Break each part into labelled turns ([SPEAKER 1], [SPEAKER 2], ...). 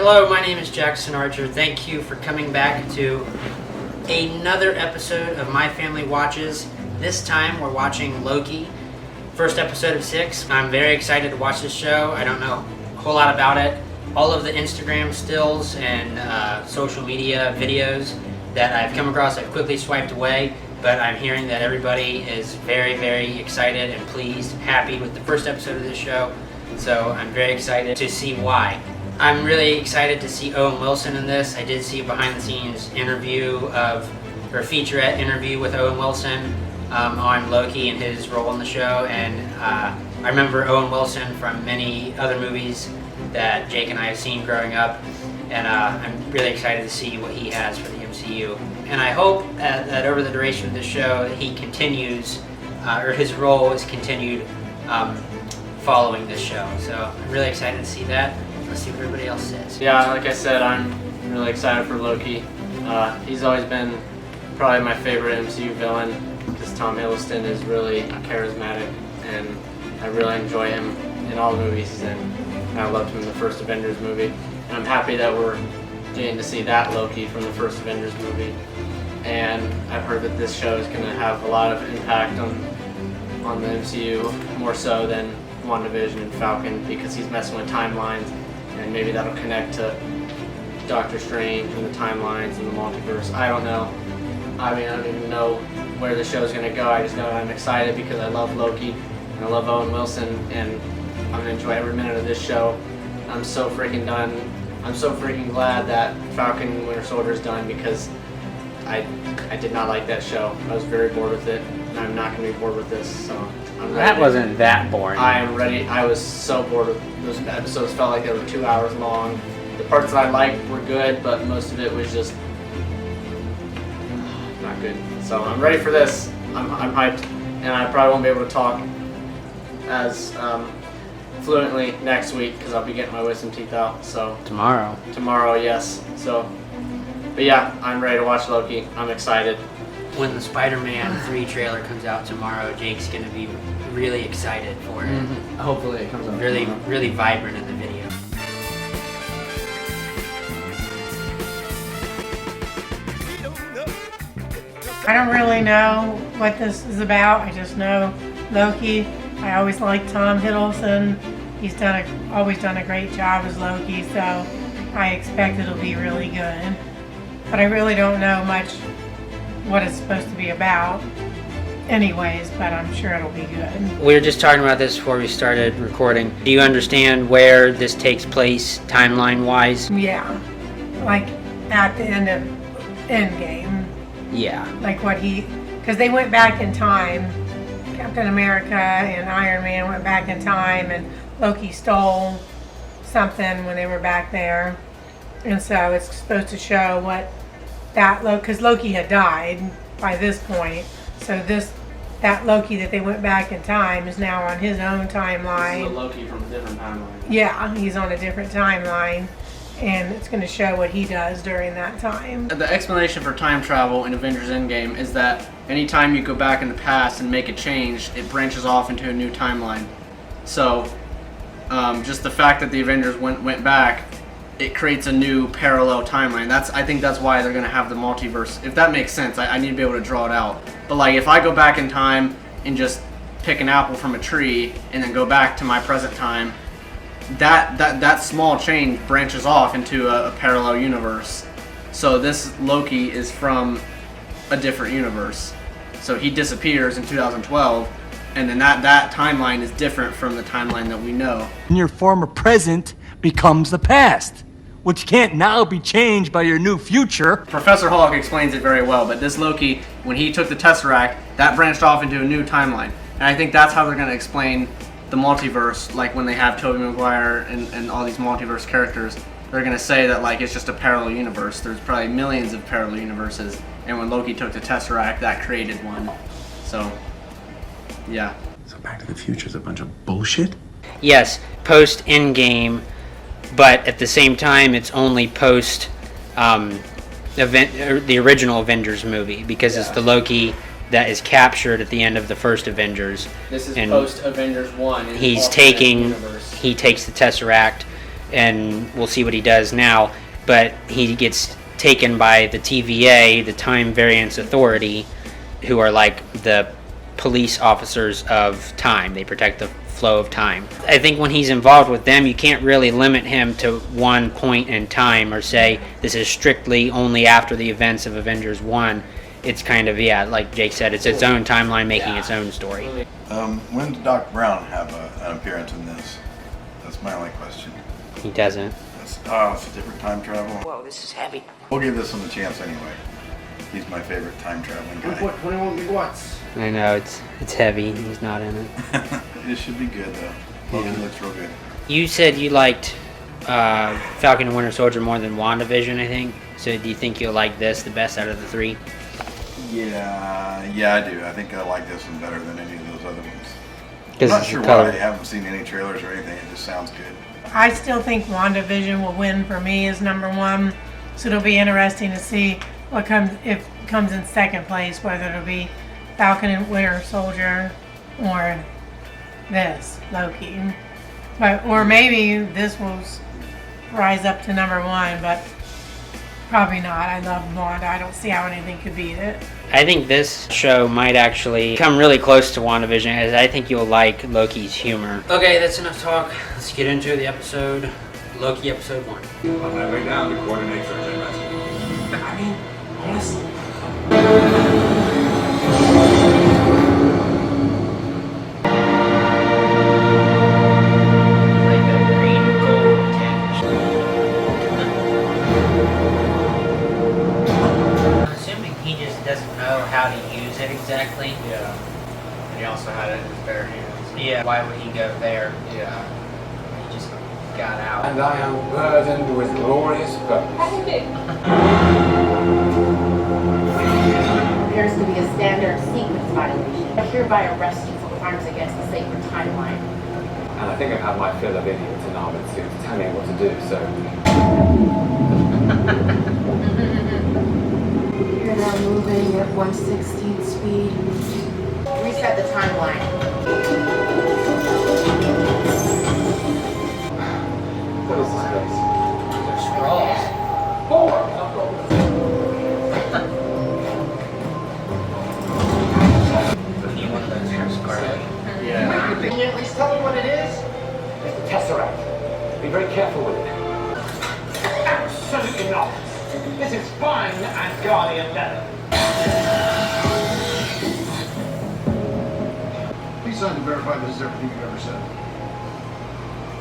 [SPEAKER 1] Hello, my name is Jackson Archer. Thank you for coming back to another episode of My Family Watches. This time we're watching Loki, first episode of 6. I'm very excited to watch this show. I don't know a whole lot about it. All of the Instagram stills and social media videos that I've come across, I've quickly swiped away, but I'm hearing that everybody is very, very excited and pleased, happy with the first episode of this show. So I'm very excited to see why. I'm really excited to see Owen Wilson in this. I did see a behind-the-scenes interview or featurette interview with Owen Wilson on Loki and his role in the show. And I remember Owen Wilson from many other movies that Jake and I have seen growing up. And I'm really excited to see what he has for the MCU. And I hope that over the duration of the show, he continues, or his role is continued following this show. So I'm really excited to see that. Let's see what everybody else says.
[SPEAKER 2] Yeah, like I said, I'm really excited for Loki. He's always been probably my favorite MCU villain because Tom Hiddleston is really charismatic, and I really enjoy him in all the movies he's in. And I loved him in the first Avengers movie. And I'm happy that we're getting to see that Loki from the first Avengers movie. And I've heard that this show is going to have a lot of impact on the MCU, more so than WandaVision and Falcon, because he's messing with timelines. And maybe that'll connect to Doctor Strange and the timelines and the multiverse. I don't know. I mean, I don't even know where the show's going to go. I just know I'm excited because I love Loki and I love Owen Wilson, and I'm going to enjoy every minute of this show. I'm so freaking done. I'm so freaking glad that Falcon and Winter Soldier is done because I did not like that show. I was very bored with it, and I'm not going to be bored with this. So I'm ready.
[SPEAKER 1] That wasn't that boring.
[SPEAKER 2] I am ready. I was so bored with those episodes. Felt like they were 2 hours long. The parts that I liked were good, but most of it was just not good. So I'm ready for this. I'm hyped, and I probably won't be able to talk as fluently next week because I'll be getting my wisdom teeth out. So tomorrow, yes. So, but yeah, I'm ready to watch Loki. I'm excited.
[SPEAKER 1] When the Spider-Man 3 trailer comes out tomorrow, Jake's going to be really excited for it.
[SPEAKER 2] Mm-hmm. Hopefully it comes out.
[SPEAKER 1] Really vibrant in the video.
[SPEAKER 3] I don't really know what this is about. I just know Loki. I always liked Tom Hiddleston. He's always done a great job as Loki, so I expect it'll be really good. But I really don't know much what it's supposed to be about anyways, but I'm sure it'll be good.
[SPEAKER 1] We were just talking about this before we started recording. Do you understand where this takes place timeline-wise?
[SPEAKER 3] Yeah, like at the end of Endgame.
[SPEAKER 1] Yeah.
[SPEAKER 3] Like because they went back in time. Captain America and Iron Man went back in time, and Loki stole something when they were back there. And so it's supposed to show what because Loki had died by this point. So that Loki that they went back in time is now on his own timeline.
[SPEAKER 2] This is a Loki from a different timeline.
[SPEAKER 3] Yeah, he's on a different timeline, and it's going to show what he does during that time.
[SPEAKER 2] The explanation for time travel in Avengers Endgame is that anytime you go back in the past and make a change, it branches off into a new timeline. So just the fact that the Avengers went back, it creates a new parallel timeline. I think that's why they're going to have the multiverse. If that makes sense, I need to be able to draw it out. But like if I go back in time and just pick an apple from a tree and then go back to my present time, that small change branches off into a parallel universe. So this Loki is from a different universe. So he disappears in 2012, and then that timeline is different from the timeline that we know.
[SPEAKER 4] And your former present becomes the past, which can't now be changed by your new future.
[SPEAKER 2] Professor Hulk explains it very well, but this Loki, when he took the Tesseract, that branched off into a new timeline. And I think that's how they're going to explain the multiverse, like when they have Tobey Maguire and all these multiverse characters. They're going to say that like it's just a parallel universe. There's probably millions of parallel universes, and when Loki took the Tesseract, that created one. So, yeah.
[SPEAKER 5] So Back to the Future is a bunch of bullshit?
[SPEAKER 1] Yes, post Endgame, but at the same time, it's only post the original Avengers movie, because it's the Loki that is captured at the end of the first Avengers.
[SPEAKER 2] This is
[SPEAKER 1] and
[SPEAKER 2] post Avengers 1.
[SPEAKER 1] He takes the Tesseract and we'll see what he does now. But he gets taken by the TVA, the Time Variance Authority, who are like the police officers of time. They protect the flow of time. I think when he's involved with them, you can't really limit him to one point in time or say this is strictly only after the events of Avengers 1. It's kind of, yeah, like Jake said, it's its own timeline making its own story.
[SPEAKER 6] When did Doc Brown have an appearance in this? That's my only question.
[SPEAKER 1] He doesn't.
[SPEAKER 6] It's a different time travel.
[SPEAKER 1] Whoa, this is heavy.
[SPEAKER 6] We'll give this one a chance anyway. He's my favorite time traveling guy.
[SPEAKER 2] 21 gigawatts.
[SPEAKER 1] I know, it's heavy. He's not in it.
[SPEAKER 6] It should be good though. Logan looks real good.
[SPEAKER 1] You said you liked Falcon and Winter Soldier more than WandaVision, I think. So do you think you'll like this the best out of the three?
[SPEAKER 6] Yeah, I do. I think I like this one better than any of those other ones.
[SPEAKER 1] Because
[SPEAKER 6] I'm not sure why. I haven't seen any trailers or anything. It just sounds good.
[SPEAKER 3] I still think WandaVision will win for me as number one. So it'll be interesting to see what comes in second place, whether it'll be Falcon and Winter Soldier or this Loki, or maybe this will rise up to number one, but probably not. I love Wanda. I don't see how anything could beat it.
[SPEAKER 1] I think this show might actually come really close to WandaVision, as I think you'll like Loki's humor. Okay, that's enough talk. Let's get into the episode. Loki episode 1.
[SPEAKER 5] On my way down to coordinate search and rescue. I mean, honestly.
[SPEAKER 1] Like a green gold tinge. I'm assuming he just doesn't know how to use it exactly.
[SPEAKER 2] Yeah. And he also had it in his bare hands.
[SPEAKER 1] Yeah. Why would he go there?
[SPEAKER 2] Yeah.
[SPEAKER 1] He just got out.
[SPEAKER 7] And I am burdened with glorious purpose.
[SPEAKER 8] Appears to be a standard sequence violation. I hereby arrest you for crimes against the sacred timeline.
[SPEAKER 7] And I think I've had my fill of idiots in armored suits tell me what to do, so...
[SPEAKER 8] You're now moving at 1/16 speed. Reset the timeline.
[SPEAKER 7] What is this place?
[SPEAKER 1] They're scrolls.
[SPEAKER 7] Forward!
[SPEAKER 1] Need one of those for Scarlet.
[SPEAKER 2] Yeah.
[SPEAKER 9] Can you at least tell me what it is?
[SPEAKER 7] It's the Tesseract. Be very careful with it.
[SPEAKER 9] Absolutely not. This is fine and Guardian leather. Please sign to verify this is everything you've ever said.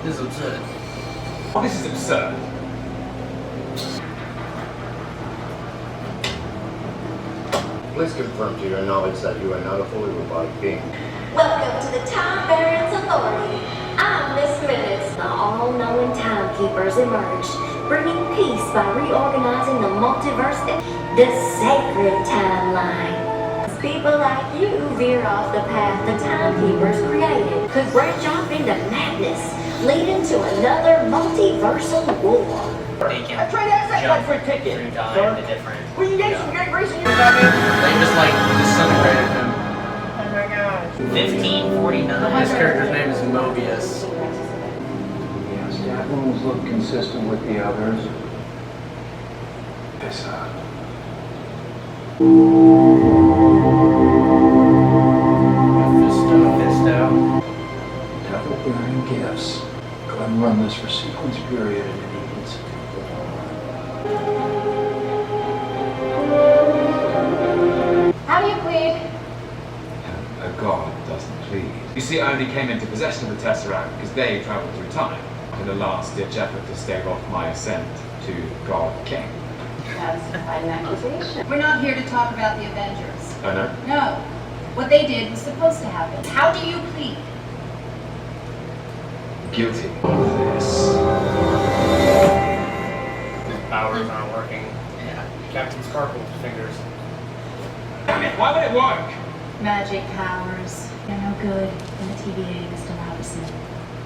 [SPEAKER 2] This is absurd.
[SPEAKER 7] Oh, this is absurd.
[SPEAKER 10] Please confirm to your knowledge that you are not a fully robotic being.
[SPEAKER 11] Welcome to the Time Variance Authority. I'm Miss Minutes. The all-knowing timekeepers emerge, bringing peace by reorganizing the multiverse, the sacred timeline. People like you veer off the path the timekeepers created could branch off into madness, leading to another multiversal war.
[SPEAKER 1] They can
[SPEAKER 9] I tried to ask that guy
[SPEAKER 1] jump
[SPEAKER 9] for a ticket.
[SPEAKER 1] through time to different.
[SPEAKER 9] Well, you gave some great reason.
[SPEAKER 2] They just like disintegrated him.
[SPEAKER 3] Oh my gosh.
[SPEAKER 1] 1549.
[SPEAKER 2] His character's name is Mobius.
[SPEAKER 10] Yes, the atoms look consistent with the others.
[SPEAKER 5] This,
[SPEAKER 1] Mephisto.
[SPEAKER 10] Devil-bearing gifts. Go ahead and run this for sequence period and needs.
[SPEAKER 8] How do you plead?
[SPEAKER 7] A god doesn't plead. You see, I only came into possession of the Tesseract because they traveled through time in a last-ditch effort to stave off my ascent to God King.
[SPEAKER 8] That's quite an accusation.
[SPEAKER 12] We're not here to talk about the Avengers.
[SPEAKER 7] Oh, no?
[SPEAKER 12] No. What they did was supposed to happen. How do you plead?
[SPEAKER 7] Guilty of this.
[SPEAKER 2] His powers aren't working.
[SPEAKER 1] Yeah.
[SPEAKER 2] Captain Sparkle's fingers.
[SPEAKER 7] Damn it, why would it work?
[SPEAKER 12] Magic powers. They're no good in the TVA, Mr. Robinson.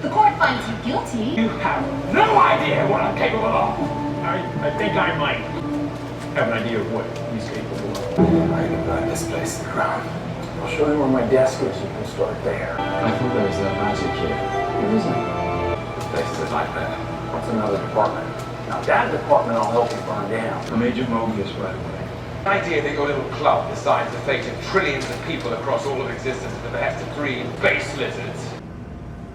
[SPEAKER 12] The court finds you guilty.
[SPEAKER 7] You have no idea what I'm capable of!
[SPEAKER 9] I think I might have an idea of what he's capable of.
[SPEAKER 10] I can burn this place to the ground. I'll show you where my desk is. You can start there.
[SPEAKER 7] I thought there was magic here.
[SPEAKER 10] There isn't. This place is a nightmare. wants another department. Now that department I'll help you burn down. I'm Agent Mobius, by the way.
[SPEAKER 7] The idea that your little club decides the fate of trillions of people across all of existence at the behest of 3 base lizards.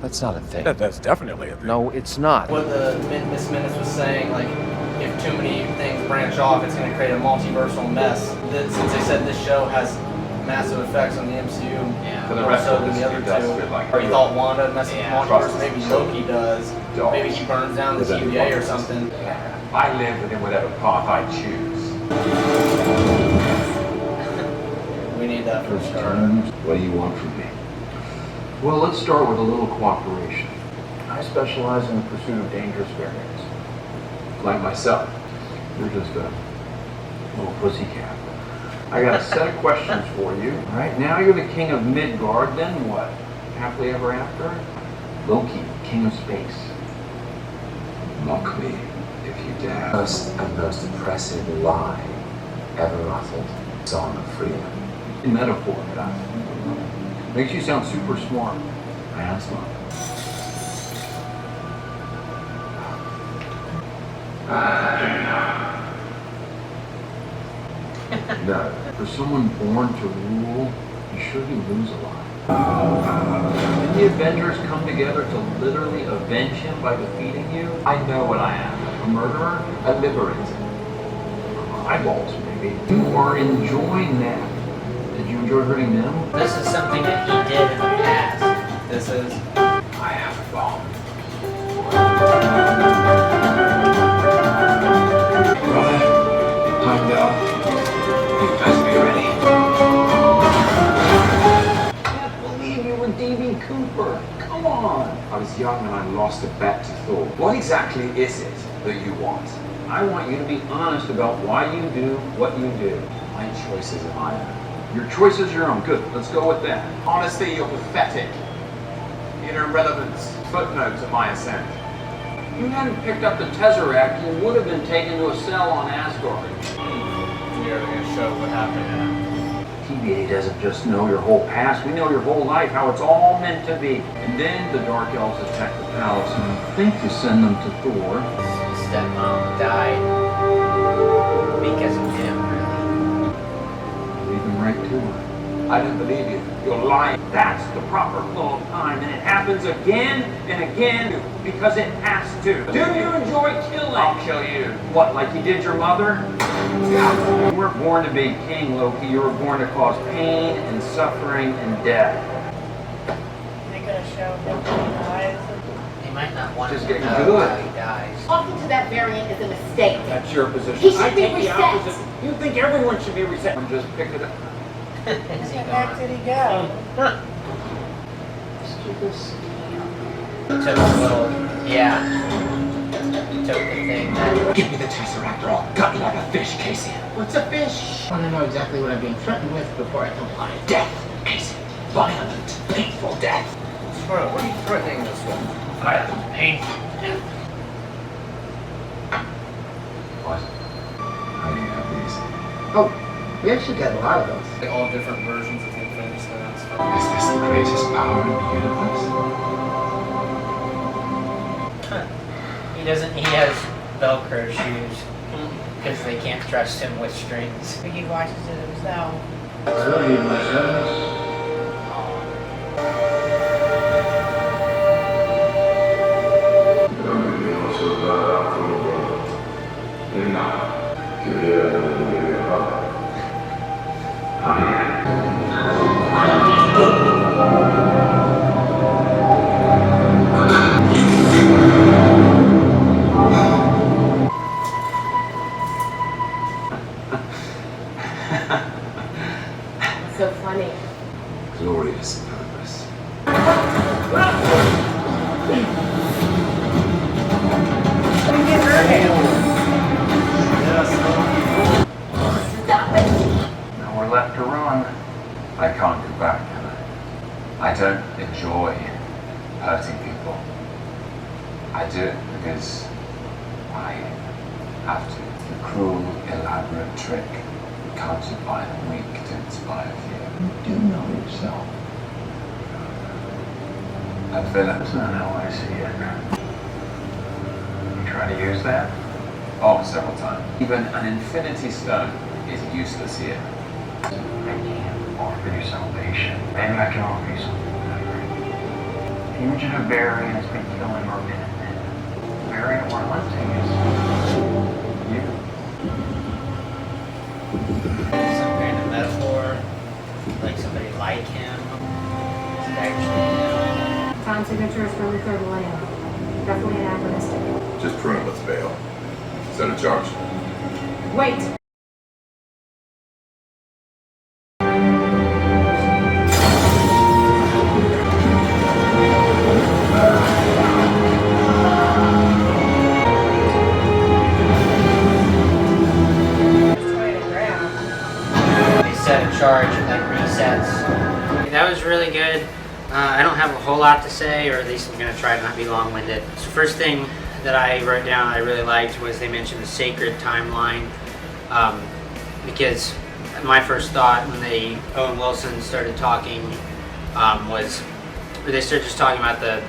[SPEAKER 13] That's not a thing.
[SPEAKER 5] That's definitely a thing.
[SPEAKER 13] No, it's not.
[SPEAKER 2] What the Miss Minutes was saying, like, if too many things branch off, it's going to create a multiversal mess. Since they said this show has massive effects on the MCU,
[SPEAKER 1] Yeah.
[SPEAKER 7] For the
[SPEAKER 2] more
[SPEAKER 7] rest
[SPEAKER 2] so
[SPEAKER 7] of
[SPEAKER 2] than
[SPEAKER 7] this,
[SPEAKER 2] the other
[SPEAKER 7] it does
[SPEAKER 2] two.
[SPEAKER 7] feel like
[SPEAKER 2] Or you thought Wanda messes with
[SPEAKER 1] Yeah.
[SPEAKER 2] multiverse, maybe Loki does. Maybe he burns down the TVA or something.
[SPEAKER 7] I live within whatever path I choose.
[SPEAKER 2] We need that for a start.
[SPEAKER 10] What do you want from me? Well, let's start with a little cooperation. I specialize in the pursuit of dangerous variants. Like myself. You're just a little pussycat. I got a set of questions for you. All right, now you're the king of Midgard, then what? Happily ever after? Loki, king of space.
[SPEAKER 7] Mock me if you dare.
[SPEAKER 13] First and most oppressive lie ever uttered. Song of freedom.
[SPEAKER 10] In metaphor, guy. Makes you sound super smart.
[SPEAKER 13] I am smart.
[SPEAKER 10] No. For someone born to rule, you sure do lose a lot. Did the Avengers come together to literally avenge him by defeating you?
[SPEAKER 7] I know what I am.
[SPEAKER 10] A murderer?
[SPEAKER 7] A liberator.
[SPEAKER 10] Eyeballs, maybe. You are enjoying that. Did you enjoy hurting them?
[SPEAKER 1] This is something that he did in the past.
[SPEAKER 2] This is.
[SPEAKER 7] I have a bomb.
[SPEAKER 10] Time down.
[SPEAKER 7] You best be ready.
[SPEAKER 10] I can't believe you were D.B. Cooper. Come on.
[SPEAKER 7] I was young and I lost a bet to Thor. What exactly is it that you want?
[SPEAKER 10] I want you to be honest about why you do what you do.
[SPEAKER 7] My choices are mine.
[SPEAKER 10] Your choice is your own. Good. Let's go with that.
[SPEAKER 7] Honesty, you're pathetic. Inner relevance. Footnote to my ascent.
[SPEAKER 10] If you hadn't picked up the Tesseract, you would have been taken to a cell on Asgard.
[SPEAKER 2] You're going to show what happened.
[SPEAKER 10] TVA doesn't just know your whole past, we know your whole life, how it's all meant to be. And then the Dark Elves attack the palace, and I think you send them to Thor.
[SPEAKER 1] Stepmom died because of him, really.
[SPEAKER 10] Leave him right to her.
[SPEAKER 7] I don't believe you.
[SPEAKER 10] You're lying. That's the proper flow of time, and it happens again and again because it has to. Do you enjoy killing?
[SPEAKER 7] I'll kill you.
[SPEAKER 10] What, like you did your mother? Yeah. You weren't born to be king, Loki. You were born to cause pain and suffering and death.
[SPEAKER 3] They're gonna show him when he dies.
[SPEAKER 1] He might not want
[SPEAKER 10] Just
[SPEAKER 1] to
[SPEAKER 10] get
[SPEAKER 1] know
[SPEAKER 10] good.
[SPEAKER 1] how he dies.
[SPEAKER 8] Talking to that variant is a mistake.
[SPEAKER 10] That's your position.
[SPEAKER 8] He should
[SPEAKER 10] I
[SPEAKER 8] be
[SPEAKER 10] take the
[SPEAKER 8] reset.
[SPEAKER 10] opposite. You think everyone should be reset? I'm just picking it.
[SPEAKER 1] Is
[SPEAKER 3] Where
[SPEAKER 1] he
[SPEAKER 3] the heck
[SPEAKER 1] gone?
[SPEAKER 3] did he go?
[SPEAKER 1] He took a little, yeah. He took the thing that.
[SPEAKER 7] Give me the Tesseract or I'll gut you like a fish, Casey.
[SPEAKER 14] What's a fish? I want to know exactly what I'm being threatened with before I comply.
[SPEAKER 7] Death, Casey. Violent, painful death.
[SPEAKER 2] What are you threatening this with?
[SPEAKER 7] Violent, painful death. What? How do you have these?
[SPEAKER 14] Oh, we actually got a lot of those.
[SPEAKER 2] Like all different versions of the Infinity Stones.
[SPEAKER 7] Is this the greatest power in the universe?
[SPEAKER 1] He has Velcro shoes because they can't trust him with strings.
[SPEAKER 3] He watches it himself.
[SPEAKER 10] Really, my sentence?
[SPEAKER 8] It's so funny.
[SPEAKER 7] Glorious purpose.
[SPEAKER 8] Stop it!
[SPEAKER 10] Now we're left to run.
[SPEAKER 7] I can't go back, can I? I don't enjoy hurting people. I do it because I have to. The cruel, elaborate trick conjured by the weak to inspire fear.
[SPEAKER 10] You do know yourself.
[SPEAKER 7] A villain.
[SPEAKER 10] That's not how I see it.
[SPEAKER 7] try to use that? Oh, several times. Even an infinity stone is useless here.
[SPEAKER 10] I can't offer you salvation. Maybe I can offer you something better. Fugitive Barry has been killing our Minutemen. Barry, what we're hunting is you.
[SPEAKER 1] Some kind of metaphor, like somebody like him. Is it actually him?
[SPEAKER 12] Time signature is from the third millennium. Definitely anachronistic.
[SPEAKER 5] Just prune, let's bail. Set a charge.
[SPEAKER 12] Wait!
[SPEAKER 1] They set a charge, it like resets. That was really good. I don't have a whole lot to say, or at least I'm going to try to not be long-winded. So first thing that I wrote down I really liked was they mentioned the sacred timeline, because my first thought when Owen Wilson started talking was, or they started just talking about the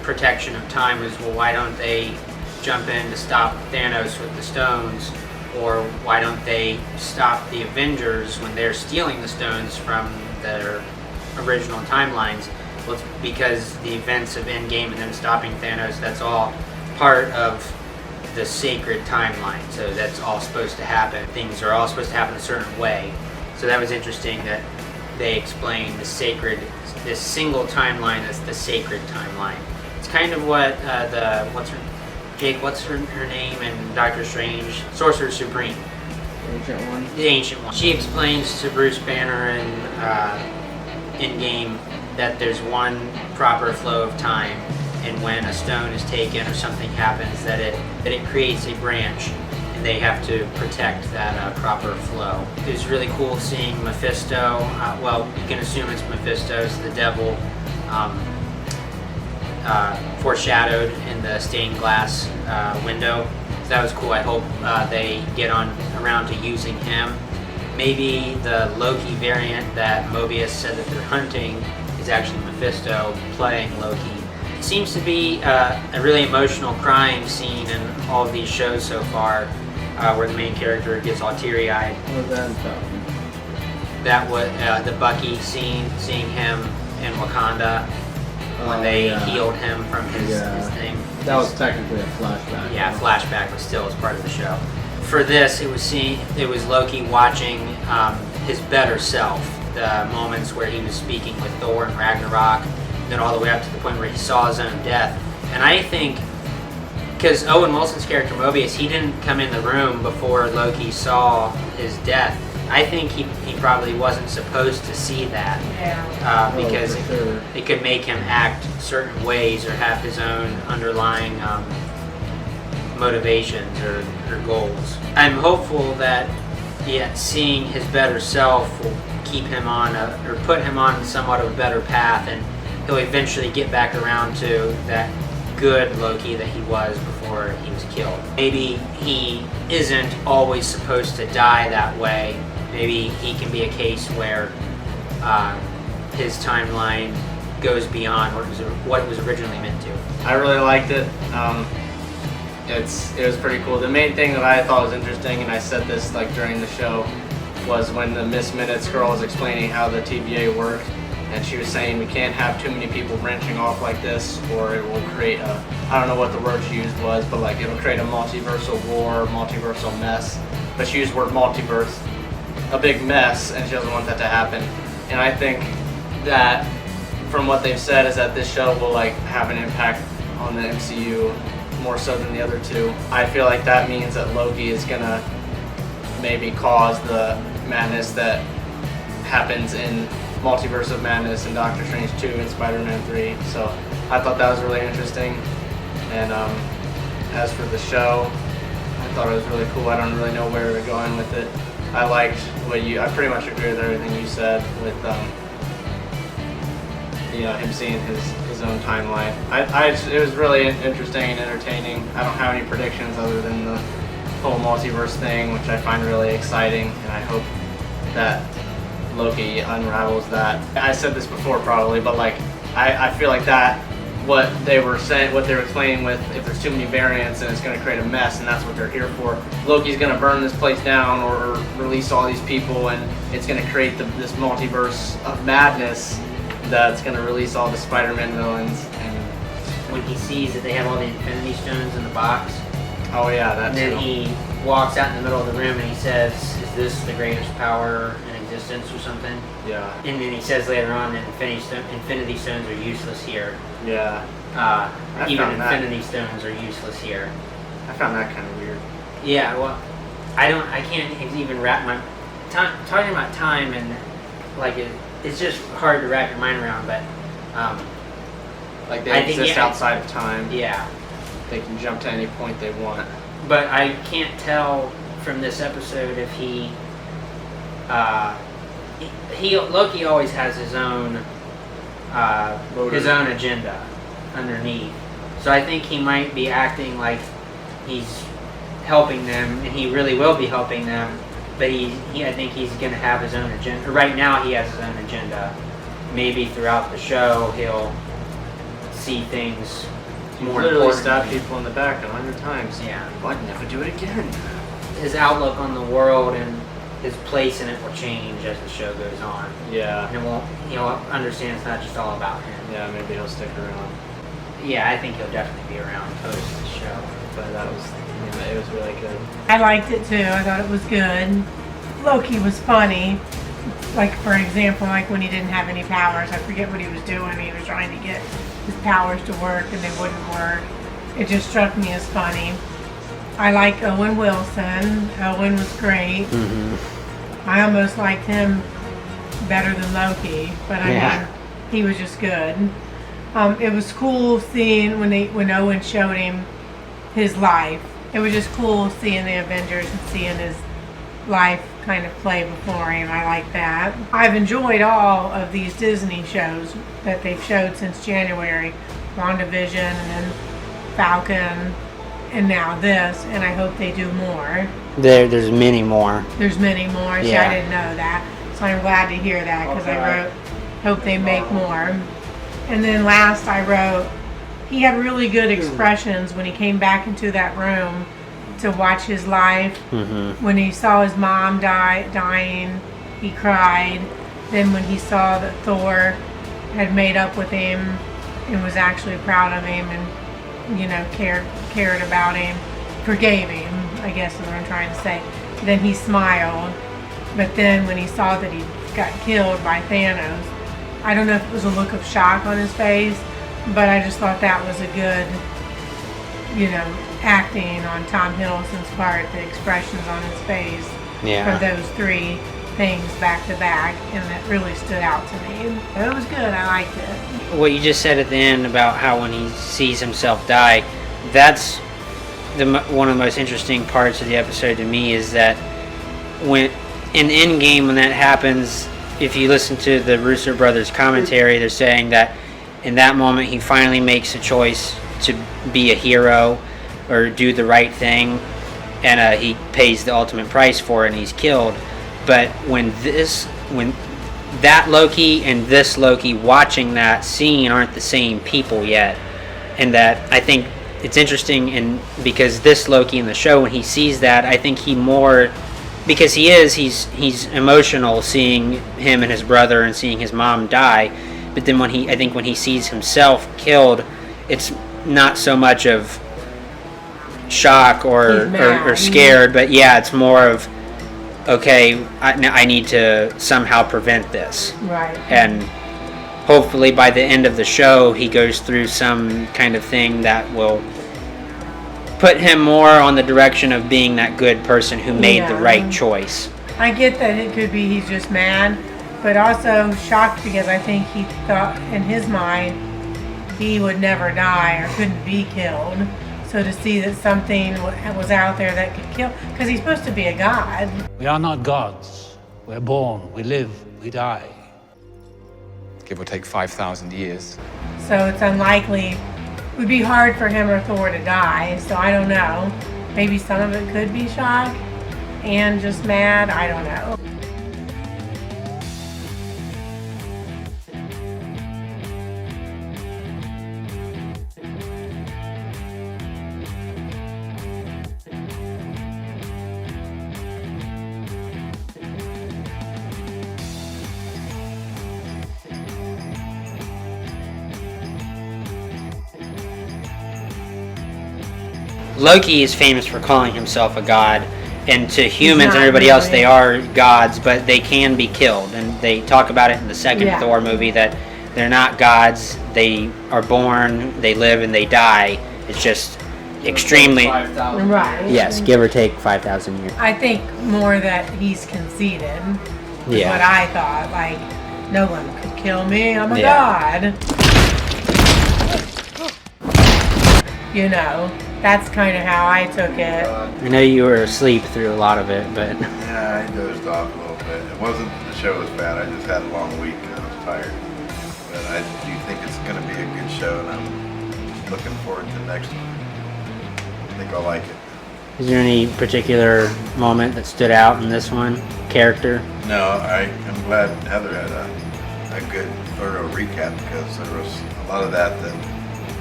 [SPEAKER 1] protection of time, was, well, why don't they jump in to stop Thanos with the stones, or why don't they stop the Avengers when they're stealing the stones from their original timelines? Well, it's because the events of Endgame and them stopping Thanos, that's all part of the sacred timeline. So that's all supposed to happen. Things are all supposed to happen a certain way. So that was interesting that they explained this single timeline as the sacred timeline. It's kind of what what's her name in Doctor Strange? Sorcerer Supreme.
[SPEAKER 2] Ancient One?
[SPEAKER 1] The Ancient One. She explains to Bruce Banner in Endgame that there's one proper flow of time, and when a stone is taken or something happens, that it creates a branch, and they have to protect that proper flow. It was really cool seeing Mephisto. Well, you can assume it's Mephisto, it's the devil, foreshadowed in the stained glass window. So that was cool. I hope they get around to using him. Maybe the Loki variant that Mobius said that they're hunting is actually Mephisto playing Loki. It seems to be a really emotional crying scene in all of these shows so far, where the main character gets all teary-eyed.
[SPEAKER 2] What was that about?
[SPEAKER 1] That was the Bucky scene, seeing him in Wakanda when they healed him from his thing.
[SPEAKER 2] That was technically a flashback.
[SPEAKER 1] Yeah, flashback, but still as part of the show. For this, it was Loki watching his better self, the moments where he was speaking with Thor and Ragnarok, and then all the way up to the point where he saw his own death. And I think, because Owen Wilson's character Mobius, he didn't come in the room before Loki saw his death. I think he probably wasn't supposed to see that, because it could make him act certain ways or have his own underlying motivations or goals. I'm hopeful that seeing his better self will keep him on or put him on somewhat of a better path, and he'll eventually get back around to that good Loki that he was before he was killed. Maybe he isn't always supposed to die that way. Maybe he can be a case where his timeline goes beyond what it was originally meant to.
[SPEAKER 2] I really liked it. It was pretty cool. The main thing that I thought was interesting, and I said this like during the show, was when the Miss Minutes girl was explaining how the TVA worked, and she was saying we can't have too many people branching off like this, or it will create I don't know what the word she used was, but like it'll create a multiversal war, multiversal mess. But she used the word multiverse, a big mess, and she doesn't want that to happen. And I think that from what they've said is that this show will like have an impact on the MCU more so than the other two. I feel like that means that Loki is gonna maybe cause the madness that happens in Multiverse of Madness and Doctor Strange 2 and Spider-Man 3. So I thought that was really interesting. And as for the show, I thought it was really cool. I don't really know where we're going with it. I liked I pretty much agree with everything you said with him seeing his own timeline. It was really interesting and entertaining. I don't have any predictions other than the whole multiverse thing, which I find really exciting, and I hope that Loki unravels that. I said this before probably, but like I feel like that what they were saying, what they were explaining with if there's too many variants and it's going to create a mess, and that's what they're here for. Loki's going to burn this place down or release all these people, and it's going to create this multiverse of madness that's going to release all the Spider-Man villains. And
[SPEAKER 1] when he sees that they have all the Infinity Stones in the box,
[SPEAKER 2] oh yeah, that's.
[SPEAKER 1] and then he walks out in the middle of the room and he says, "Is this the greatest power in existence?" or something.
[SPEAKER 2] Yeah.
[SPEAKER 1] And then he says later on that Infinity Stones are useless here.
[SPEAKER 2] Yeah.
[SPEAKER 1] Even Infinity Stones are useless here.
[SPEAKER 2] I found that kind of weird.
[SPEAKER 1] Yeah, well, I can't even wrap my talking about time, and like it's just hard to wrap your mind around. But
[SPEAKER 2] like they exist outside of time.
[SPEAKER 1] Yeah,
[SPEAKER 2] they can jump to any point they want.
[SPEAKER 1] But I can't tell from this episode if Loki always has his own agenda underneath. So I think he might be acting like he's helping them, and he really will be helping them. But I think he's going to have his own agenda. Right now, he has his own agenda. Maybe throughout the show, he'll see things more
[SPEAKER 2] literally
[SPEAKER 1] important.
[SPEAKER 2] stab people in the back 100 times.
[SPEAKER 1] Yeah.
[SPEAKER 2] I'd never do it again.
[SPEAKER 1] His outlook on the world and his place in it will change as the show goes on.
[SPEAKER 2] Yeah.
[SPEAKER 1] And he'll understand it's not just all about him.
[SPEAKER 2] Yeah, maybe he'll stick around.
[SPEAKER 1] Yeah, I think he'll definitely be around post the show.
[SPEAKER 2] But that was, it was really good.
[SPEAKER 3] I liked it too. I thought it was good. Loki was funny. Like, for example, like when he didn't have any powers. I forget what he was doing. He was trying to get his powers to work and they wouldn't work. It just struck me as funny. I like Owen Wilson. Owen was great. Mm-hmm. I almost liked him better than Loki, but I mean, he was just good. It was cool seeing when Owen showed him his life. It was just cool seeing the Avengers and seeing his life kind of play before him. I like that. I've enjoyed all of these Disney shows that they've showed since January. WandaVision and then Falcon and now this, and I hope they do more.
[SPEAKER 1] There's many more.
[SPEAKER 3] There's many more. See,
[SPEAKER 1] Yeah.
[SPEAKER 3] I didn't know that. So I'm glad to hear that because I wrote, hope they make more. And then last I wrote, he had really good expressions when he came back into that room to watch his life.
[SPEAKER 1] Mm-hmm.
[SPEAKER 3] When he saw his mom dying, he cried. Then when he saw that Thor had made up with him and was actually proud of him and, you know, cared about him, forgave him, I guess is what I'm trying to say. Then he smiled. But then when he saw that he got killed by Thanos, I don't know if it was a look of shock on his face, but I just thought that was a good, you know, acting on Tom Hiddleston's part, the expressions on his face for those three things back to back, and that really stood out to me. It was good. I liked it.
[SPEAKER 1] What you just said at the end about how when he sees himself die, that's one of the most interesting parts of the episode to me, is that when in Endgame, when that happens, if you listen to the Russo brothers commentary, they're saying that in that moment he finally makes a choice to be a hero or do the right thing, and he pays the ultimate price for it and he's killed. But when that Loki and this Loki watching that scene aren't the same people yet, and that I think it's interesting, because this Loki in the show, when he sees that, I think because he's emotional seeing him and his brother and seeing his mom die. But then when he sees himself killed, it's not so much of shock or scared, but it's more of, okay, I need to somehow prevent this.
[SPEAKER 3] Right.
[SPEAKER 1] And hopefully by the end of the show, he goes through some kind of thing that will put him more on the direction of being that good person who made the right choice.
[SPEAKER 3] I get that it could be he's just mad, but also shocked because I think he thought in his mind he would never die or couldn't be killed. So to see that something was out there that could kill, because he's supposed to be a god.
[SPEAKER 15] We are not gods. We're born, we live, we die.
[SPEAKER 5] Give or take 5,000 years.
[SPEAKER 3] So it's unlikely. It would be hard for him or Thor to die, so I don't know. Maybe some of it could be shock and just mad, I don't know.
[SPEAKER 1] Loki is famous for calling himself a god, and to humans and
[SPEAKER 3] not
[SPEAKER 1] everybody else,
[SPEAKER 3] really.
[SPEAKER 1] they are gods, but they can be killed. And they talk about it in the second
[SPEAKER 3] Yeah.
[SPEAKER 1] Thor movie that they're not gods. They are born, they live, and they die. It's just extremely
[SPEAKER 2] 5,000
[SPEAKER 3] Right.
[SPEAKER 1] yes, give or take 5,000 years.
[SPEAKER 3] I think more that he's conceited. Is
[SPEAKER 1] Yeah.
[SPEAKER 3] what I thought. Like, no one could kill me. I'm a
[SPEAKER 1] Yeah.
[SPEAKER 3] god. You know, that's kind of how I took it.
[SPEAKER 1] I know you were asleep through a lot of it, but
[SPEAKER 6] Yeah, I dozed off a little bit. It wasn't the show was bad. I just had a long week and I was tired. But I do think it's going to be a good show, and I'm looking forward to the next one. I think I'll like it.
[SPEAKER 1] is there any particular moment that stood out in this one? Character?
[SPEAKER 6] No, I'm glad Heather had a good, thorough recap, because there was a lot of that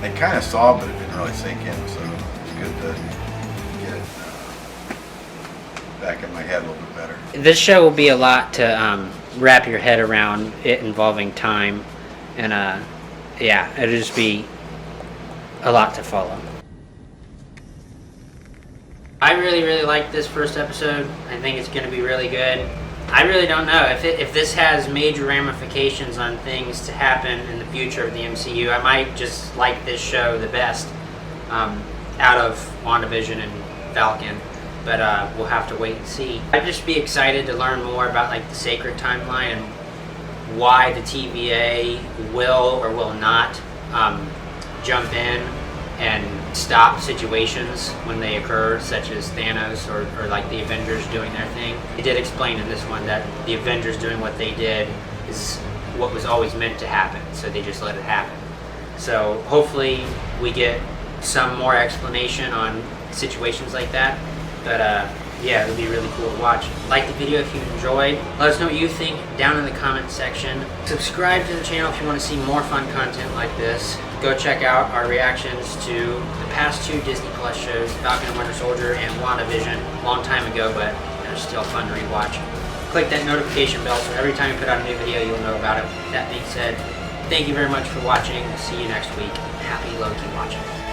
[SPEAKER 6] I kind of saw, but it didn't really sink in. So it's good to get it back in my head a little bit better.
[SPEAKER 1] This show will be a lot to wrap your head around, it involving time, and yeah, it'll just be a lot to follow. I really liked this first episode. I think it's going to be really good. I really don't know if this has major ramifications on things to happen in the future of the MCU. I might just like this show the best out of WandaVision and Falcon, but we'll have to wait and see. I'd just be excited to learn more about like the sacred timeline and why the TVA will or will not jump in and stop situations when they occur, such as Thanos or like the Avengers doing their thing. They did explain in this one that the Avengers doing what they did is what was always meant to happen, so they just let it happen. So hopefully we get some more explanation on situations like that, but yeah, it'll be really cool to watch. Like the video if you enjoyed. Let us know what you think down in the comment section. Subscribe to the channel if you want to see more fun content like this. Go check out our reactions to the past 2 Disney Plus shows, Falcon and Winter Soldier and WandaVision, a long time ago, but they're still fun to rewatch. Click that notification bell so every time we put out a new video, you'll know about it. That being said, thank you very much for watching. We'll see you next week. Happy Loki watching.